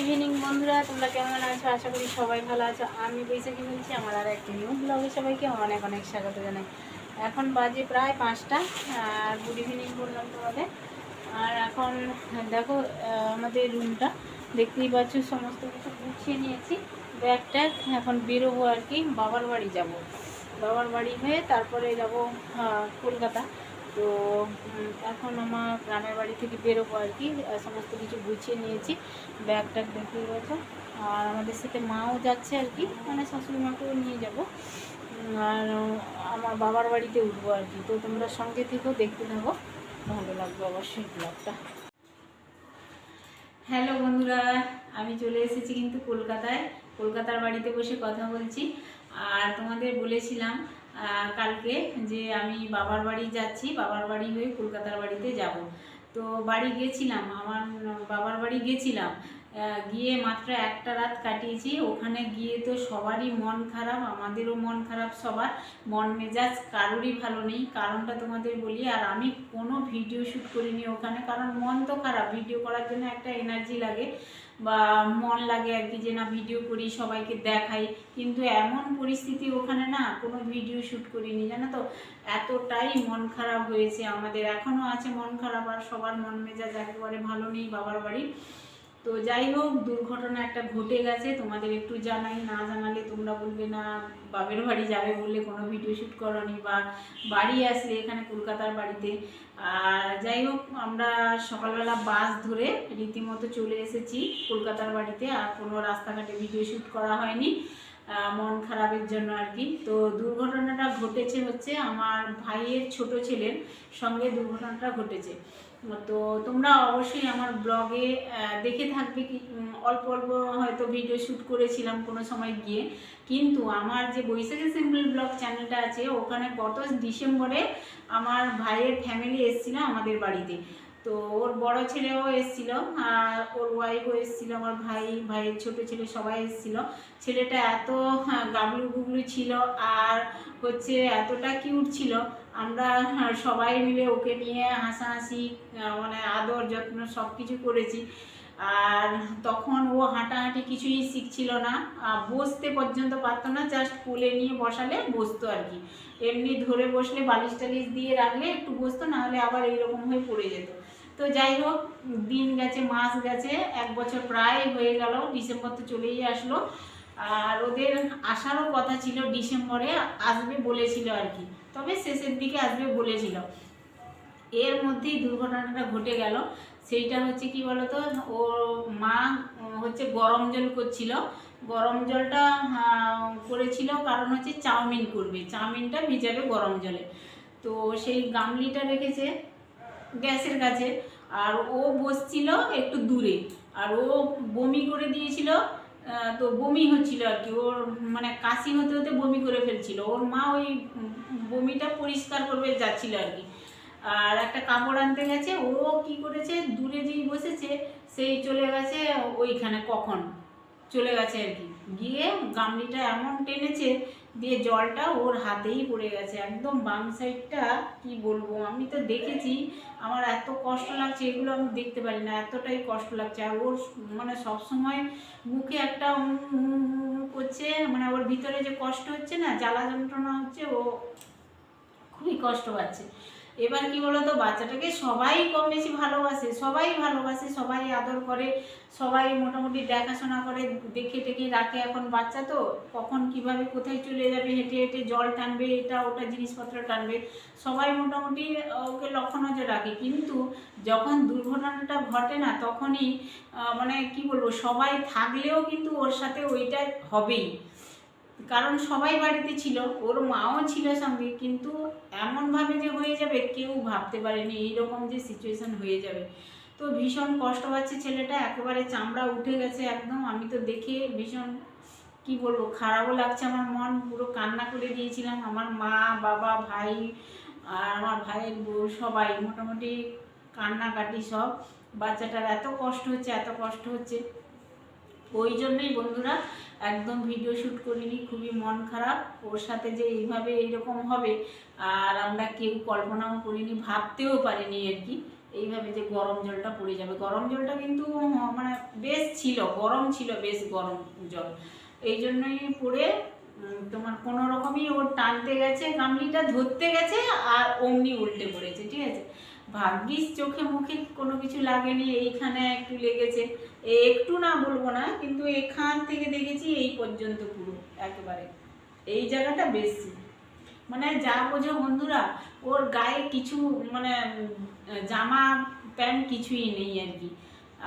Evening বন্ধুরা, তোমরা কেমন আছো? আশা করি সবাই ভালো আছো। আমি বৈশাখী বলছি, আমার আর একটা নিউ ব্লগে সবাইকে অনেক অনেক স্বাগত জানাই। এখন বাজে প্রায় 5টা। আর গুড ইভিনিং বললাম তোমাদের। আর এখন দেখো, আমাদের রুমটা দেখতেই পাচ্ছ, সমস্ত কিছু গুছিয়ে নিয়েছি, ব্যাগ ট্যাগ। এখন বেরোবো আর কি, বাবার বাড়ি যাব। বাবার বাড়ি হয়ে তারপরে যাব কলকাতা। তো এখন আমার গ্রামের বাড়ি থেকে বেরোবো আর কি। সমস্ত কিছু গুছিয়ে নিয়েছি, ব্যাগ ট্যাগ দেখতেই পাচ্ছ। আর আমাদের সাথে মাও যাচ্ছে আর কি, মানে শাশুড়ি মাকেও নিয়ে যাব। আর আমার বাবার বাড়িতে উঠবো আর কি। তো তোমরা সঙ্গে থেকেও দেখতে থাকো, ভালো লাগবে অবশ্যই ব্লগটা। হ্যালো বন্ধুরা, আমি চলে এসেছি কিন্তু কলকাতায়। কলকাতার বাড়িতে বসে কথা বলছি। আর তোমাদের বলেছিলাম কালকে যে আমি বাবার বাড়ি যাচ্ছি, বাবার বাড়ি হয়ে কলকাতার বাড়িতে যাব। তো বাড়ি গেছিলাম, আমার বাবার বাড়ি গেছিলাম। গিয়ে মাত্র একটা রাত কাটিয়েছি। ওখানে গিয়ে তো সবারই মন খারাপ, আমাদেরও মন খারাপ, সবার মন মেজাজ কারোরই ভালো নেই। কারণটা তোমাদের বলি। আর আমি কোনো ভিডিও শ্যুট করিনি ওখানে, কারণ মন তো খারাপ। ভিডিও করার জন্য একটা এনার্জি লাগে বা মন লাগে আর কি, যে না ভিডিও করি, সবাইকে দেখাই। কিন্তু এমন পরিস্থিতি ওখানে, না কোনো ভিডিও শ্যুট করিনি, জানো তো। এতটাই মন খারাপ হয়েছে আমাদের, এখনও আছে মন খারাপ। আর সবার মন মেজাজ একেবারে ভালো নেই বাবার বাড়ি। তো যাই হোক, দুর্ঘটনা একটা ঘটে গেছে, তোমাদের একটু জানাই। না জানালে তোমরা বলবে না বাপের বাড়ি যাবে বললে কোনো ভিডিও শ্যুট করনি, বা বাড়ি আসলে এখানে কলকাতার বাড়িতে। আর যাই হোক, আমরা সকালবেলা বাস ধরে রীতিমতো চলে এসেছি কলকাতার বাড়িতে। আর কোনো রাস্তাঘাটে ভিডিও শ্যুট করা হয়নি, মন খারাপের জন্য আর কি। তো দুর্ঘটনাটা ঘটেছে হচ্ছে আমার ভাইয়ের ছোট ছেলের সঙ্গে দুর্ঘটনাটা ঘটেছে। তো তোমরা অবশ্যই আমার ব্লগে দেখে থাকবে কি, অল্প অল্প হয়তো ভিডিও শ্যুট করেছিলাম কোনো সময় গিয়ে। কিন্তু আমার যে বৈশাখী সিম্পল ব্লগ চ্যানেলটা আছে, ওখানে গত ডিসেম্বরে আমার ভাইয়ের ফ্যামিলি এসেছিলো আমাদের বাড়িতে। তো ওর বড় ছেলেও এসেছিল, আর ওর ওয়াইফও এসেছিল, আমার ভাইয়ের ছোট ছেলে সবাই এসেছিল। ছেলেটা এত গাবলু গুবলু ছিল, আর হচ্ছে এতটা কিউট ছিল। আমরা সবাই মিলে ওকে নিয়ে হাসাহাসি, মানে আদর যত্ন সব কিছু করেছি। আর তখন ও হাঁটাহাঁটি কিছুই শিখছিল না, বসতে পর্যন্ত পারতো না। জাস্ট কোলে নিয়ে বসালে বসতো আর কি। এমনি ধরে বসলে বালিশ টালিশ দিয়ে রাখলে একটু বসতো, না হলে আবার এইরকম হয়ে পড়ে যেত। তো যাই হোক, দিন গেছে, মাস গেছে, 1 বছর প্রায় হয়ে গেল। ডিসেম্বর তো চলেই আসলো। আর ওদের আসারও কথা ছিল, ডিসেম্বরে আসবে বলেছিল আর কি, তবে শেষের দিকে আসবে বলেছিল। এর মধ্যেই দুর্ঘটনাটা ঘটে গেল। সেইটা হচ্ছে কি বলতো, ওর মা হচ্ছে গরম জল করছিল। গরম জলটা করেছিল কারণ হচ্ছে চাউমিন করবে, চাউমিনটা ভিজাবে গরম জলে। তো সেই গামলিটা রেখেছে গ্যাসের কাছে, আর ও বসছিল একটু দূরে। আর ও বমি করে দিয়েছিল। তো বমি হচ্ছিল আর কি, ওর মানে কাশি হতে হতে বমি করে ফেলছিল। ওর মা ওই বমিটা পরিষ্কার করবে যাচ্ছিল আর কি। আর একটা কাপড় আনতে গেছে, ও কি করেছে, দূরে যেই বসেছে সেই চলে গেছে ওইখানে, কখন চলে গেছে আর কি। গিয়ে গামলিটা এমন টেনেছে, দিয়ে জলটা ওর হাতেই পড়ে গেছে, একদম বাম সাইডটা। কি বলবো, আমি তো দেখেছি, আমার এত কষ্ট লাগছে, এগুলো আমি দেখতে পারি না, এতটাই কষ্ট লাগছে। আর ওর মানে সবসময় মুখে একটা করছে, মানে ওর ভিতরে যে কষ্ট হচ্ছে না, জ্বালা যন্ত্রণা হচ্ছে, ও খুবই কষ্ট পাচ্ছে। এবার কি বলতো, বাচ্চাটাকে সবাই কম বেশি ভালোবাসে, সবাই ভালোবাসে, সবাই আদর করে, সবাই মোটামুটি দেখাশোনা করে, দেখে টেকে রাখে। এখন বাচ্চা তো কখন কিভাবে কোথায় চলে যাবে, হেঁটে হেঁটে জল টানবে, এটা ওটা জিনিসপত্র টানবে, সবাই মোটামুটি ওকে লক্ষ্য নজর রাখে। কিন্তু যখন দুর্ঘটনাটা ঘটে না, তখনই মানে কি বলবো, সবাই থাকলেও কিন্তু ওর সাথে ওইটা হবেই। কারণ সবাই বাড়িতে ছিল, ওর মাও ছিল সঙ্গে, কিন্তু এমনভাবে যে হয়ে যাবে কেউ ভাবতে পারেনি, এইরকম যে সিচুয়েশান হয়ে যাবে। তো ভীষণ কষ্ট পাচ্ছে ছেলেটা, একেবারে চামড়া উঠে গেছে একদম। আমি তো দেখে ভীষণ কি বলবো, খারাপও লাগছে, আমার মন পুরো কান্না করে দিয়েছিলাম। আমার মা, বাবা, ভাই আর আমার ভাইয়ের বউ সবাই মোটামুটি কান্নাকাটি সব। বাচ্চাটার এত কষ্ট হচ্ছে, এত কষ্ট হচ্ছে। ওই জন্যই বন্ধুরা একদম ভিডিও শ্যুট করিনি, খুবই মন খারাপ। ওর সাথে যে এইভাবে এইরকম হবে আর আমরা কেউ কল্পনাও করিনি, ভাবতেও পারিনি আর কি। এইভাবে যে গরম জলটা পড়ে যাবে। গরম জলটা কিন্তু মানে বেশ ছিল, গরম ছিল, বেশ গরম জল। এই জন্যই পড়ে তোমার কোনো রকমই ওর টানতে গেছে, গামলিটা ধরতে গেছে আর অমনি উল্টে পড়েছে, ঠিক আছে। ভাগ্যিস চোখে মুখে কোনো কিছু লাগেনি, এইখানে একটু লেগেছে, একটু না বলবো না, কিন্তু এখান থেকে দেখেছি এই পর্যন্ত পুরো একেবারে এই জায়গাটা বেশি। মানে যা বোঝো বন্ধুরা, ওর গায়ে কিছু মানে জামা প্যান্ট কিছুই নেই আর কি।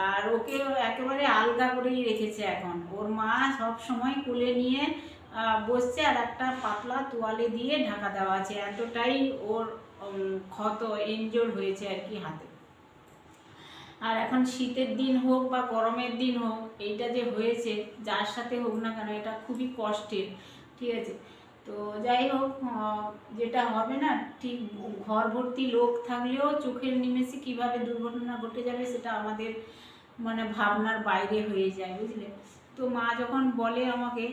আর ওকে একেবারে আলগা করেই রেখেছে এখন। ওর মা সব সময় কোলে নিয়ে বসছে আর একটা পাতলা তোয়ালে দিয়ে ঢাকা দেওয়া আছে, এতটাই ওর ক্ষত ইনজোর হয়েছে আর কি হাতে। আর এখন শীতের দিন হোক বা গরমের দিন হোক, এইটা যে হয়েছে যার সাথে হোক না কেন, এটা খুবই কষ্টের, ঠিক আছে। তো যাই হোক, যেটা হবে না, ঠিক ঘর ভর্তি লোক থাকলেও চোখের নিমেষে কীভাবে দুর্ঘটনা ঘটে যাবে সেটা আমাদের মানে ভাবনার বাইরে হয়ে যায়, বুঝলে। তো মা যখন বলে আমাকে,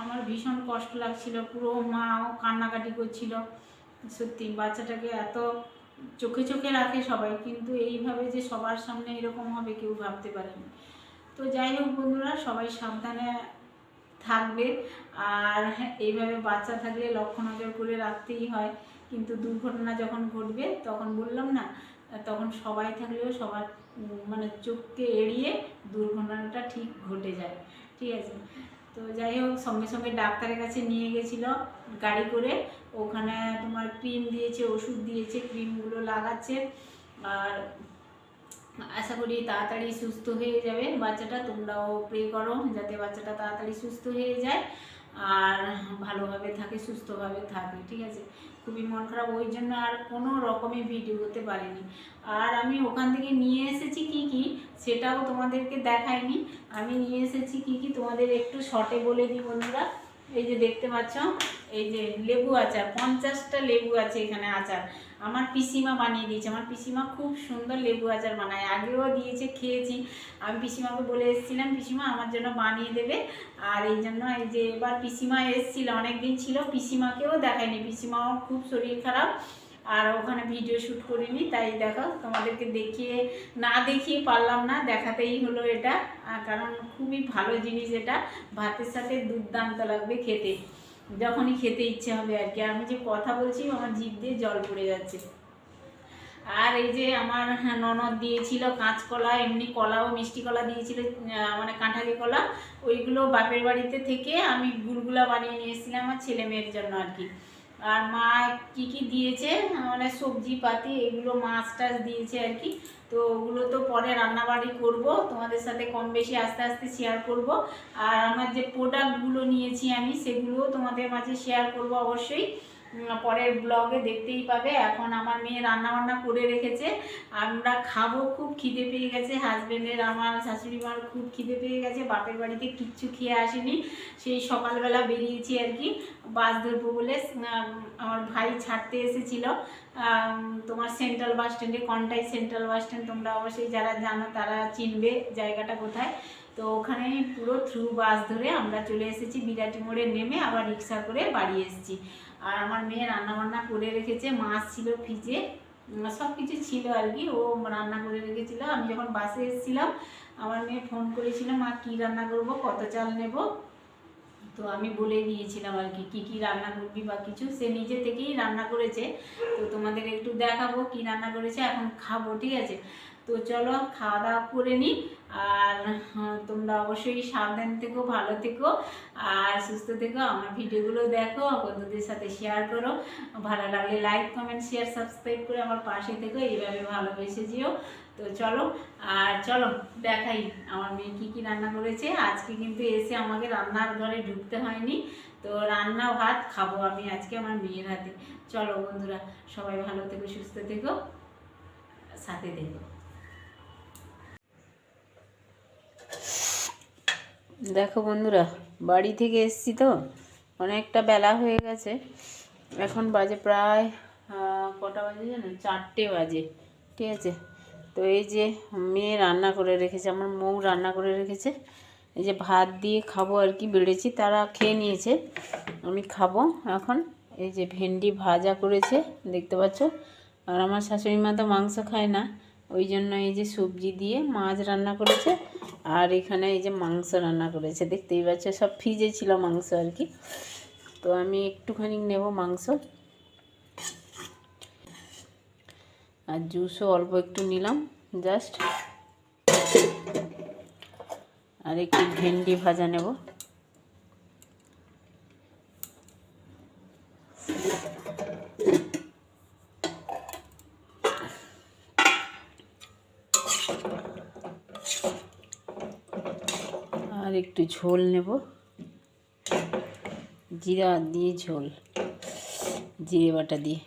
আমার ভীষণ কষ্ট লাগছিল, পুরো মাও কান্নাকাটি করছিল। সত্যি বাচ্চাটাকে এত চোখে চোখে রাখে সবাই, কিন্তু এইভাবে যে সবার সামনে এরকম হবে কেউ ভাবতে পারেনি। তো যাই হোক বন্ধুরা, সবাই সাবধানে থাকবে। আর এইভাবে বাচ্চা থাকলে লক্ষ্য নজর করে রাখতেই হয়, কিন্তু দুর্ঘটনা যখন ঘটবে তখন বললাম না, তখন সবাই থাকলেও সবার মানে চোখকে এড়িয়ে দুর্ঘটনাটা ঠিক ঘটে যায়, ঠিক আছে। তো যাই হোক, সঙ্গে সঙ্গে ডাক্তারের কাছে নিয়ে গেছিলো গাড়ি করে। ওখানে তোমার ক্রিম দিয়েছে, ওষুধ দিয়েছে, ক্রিমগুলো লাগাচ্ছে। আর আশা করি তাড়াতাড়ি সুস্থ হয়ে যাবে বাচ্চাটা। তোমরাও প্রে করো যাতে বাচ্চাটা তাড়াতাড়ি সুস্থ হয়ে যায় আর ভালোভাবে থাকে, সুস্থভাবে থাকে, ঠিক আছে। খুবই মন খারাপ, ওই জন্য আর কোনো রকমের ভিডিও করতে পারিনি। আর আমি ওখান থেকে নিয়ে এসেছি কি কি সেটাও তোমাদেরকে দেখাইনি। আমি নিয়ে এসেছি কি কি তোমাদের একটু শর্টে বলে দিই বন্ধুরা। এই যে দেখতে পাচ্ছ, এই যে লেবু আচার, 50টা লেবু আছে এখানে আচার। আমার পিসিমা বানিয়ে দিয়েছে। আমার পিসিমা খুব সুন্দর লেবু আচার বানায়, আগেও দিয়েছে, খেয়েছি। আমি পিসিমাকে বলে এসেছিলাম পিসিমা আমার জন্য বানিয়ে দেবে। আর এই জন্য এই যে এবার পিসিমা এসেছিল, অনেকদিন ছিল, পিসিমাকেও দেখায়নি, পিসিমাও খুব শরীর খারাপ আর ওখানে ভিডিও শ্যুট করিনি। তাই দেখো তোমাদেরকে না দেখিয়ে পারলাম না, দেখাতেই হলো এটা, কারণ খুবই ভালো জিনিস এটা। ভাতের সাথে দুর্দান্ত লাগবে খেতে, যখনই খেতে ইচ্ছে হবে আর কি। আমি যে কথা বলছি আমার জিভ দিয়ে জল পড়ে যাচ্ছে। আর এই যে আমার ননদ দিয়েছিল কাঁচকলা, এমনি কলাও, মিষ্টি কলা দিয়েছিল, মানে কাঁঠালি কলা। ওইগুলো বাপের বাড়িতে থেকে আমি গুলগুলা বানিয়ে নিয়ে এসেছিলাম আমার ছেলে মেয়ের জন্য আর কি। আর মা কি কি দিয়েছে মানে সবজি পাতি, এগুলো মাছ টাছ দিয়েছে আর কি। তো ওগুলো তো পরে রান্নাবাড়ি করব, তোমাদের সাথে কম বেশি আস্তে আস্তে শেয়ার করব। আর আমার যে প্রোডাক্টগুলো নিয়েছি আমি, সেগুলোও তোমাদের মাঝে শেয়ার করব অবশ্যই, পরের ব্লগে দেখতেই পাবে। এখন আমার মেয়ে রান্নাবান্না করে রেখেছে, আমরা খাবো, খুব খিদে পেয়ে গেছে। হাজব্যান্ডের, আমার শাশুড়ি মার খুব খিদে পেয়ে গেছে, বাপের বাড়িতে কিচ্ছু খেয়ে আসেনি, সেই সকালবেলা বেরিয়েছি আর কি বাস ধরবো বলে। আমার ভাই ছাড়তে এসেছিল তোমার সেন্ট্রাল বাস স্ট্যান্ডে, কন্টাই সেন্ট্রাল বাস স্ট্যান্ড, তোমরা অবশ্যই যারা জানো তারা চিনবে জায়গাটা কোথায়। তো ওখানে পুরো থ্রু বাস ধরে আমরা চলে এসেছি, বিরাটি মোড়ে নেমে আবার রিক্সা করে বাড়ি এসেছি। আর আমার মেয়ে রান্নাবান্না করে রেখেছে, মাছ ছিল ফ্রিজে, সব কিছু ছিল আর কি, ও রান্না করে রেখেছিল। আমি যখন বাসে এসেছিলাম আমার মেয়ে ফোন করেছিল, মা কী রান্না করব, কত চাল নেব। তো আমি বলে দিয়েছিলাম আর কি কী রান্না করবি বা কিছু, সে নিজে থেকেই রান্না করেছে। তো তোমাদের একটু দেখাবো কী রান্না করেছে, এখন খাবো, ঠিক আছে। তো চলো খাওয়া দাওয়া করে নিই। আর তোমরা অবশ্যই সাবধান থেকো, ভালো থেকো আর সুস্থ থেকো। আমার ভিডিওগুলো দেখো, বন্ধুদের সাথে শেয়ার করো, ভালো লাগলে লাইক কমেন্ট শেয়ার সাবস্ক্রাইব করে আমার পাশে থেকো, এইভাবে ভালোবেসে যেও। তো চলো, আর চলো দেখাই আমার মেয়ে কী কী রান্না করেছে। আজকে কিন্তু এসে আমাকে রান্নার ঘরে ঢুকতে হয়নি, তো রান্না ভাত খাবো আমি আজকে আমার মেয়ের হাতে। চলো বন্ধুরা, সবাই ভালো থেকো, সুস্থ থেকো, সাথে থেকো। দেখো বন্ধুরা, বাড়ি থেকে এসেছি তো অনেকটা বেলা হয়ে গেছে, এখন বাজে প্রায় কটা বাজে জানো, 4টে বাজে, ঠিক আছে। তো এই যে মেয়ে রান্না করে রেখেছে, আমার মৌ রান্না করে রেখেছে, এই যে ভাত দিয়ে খাবো আর কি, বেড়েছি, তারা খেয়ে নিয়েছে, আমি খাবো এখন। এই যে ভেন্ডি ভাজা করেছে দেখতে পাচ্ছ। আর আমার শাশুড়ি মা তো মাংস খায় না, ওই জন্য এই যে সবজি দিয়ে মাছ রান্না করেছে, আর এখানে এই যে মাংস রান্না করেছে। দেখতেই পাচ্ছ, সব ফ্রিজে ছিল মাংস আর কি। তো আমি একটুখানি নেব মাংস, আর জুসও অল্প একটু নিলাম জাস্ট, আর একটু ভেন্ডি ভাজা নেব। আর একটু ঝোল নেব, জিরা দিয়ে ঝোল, জিরে বাটা দিয়ে।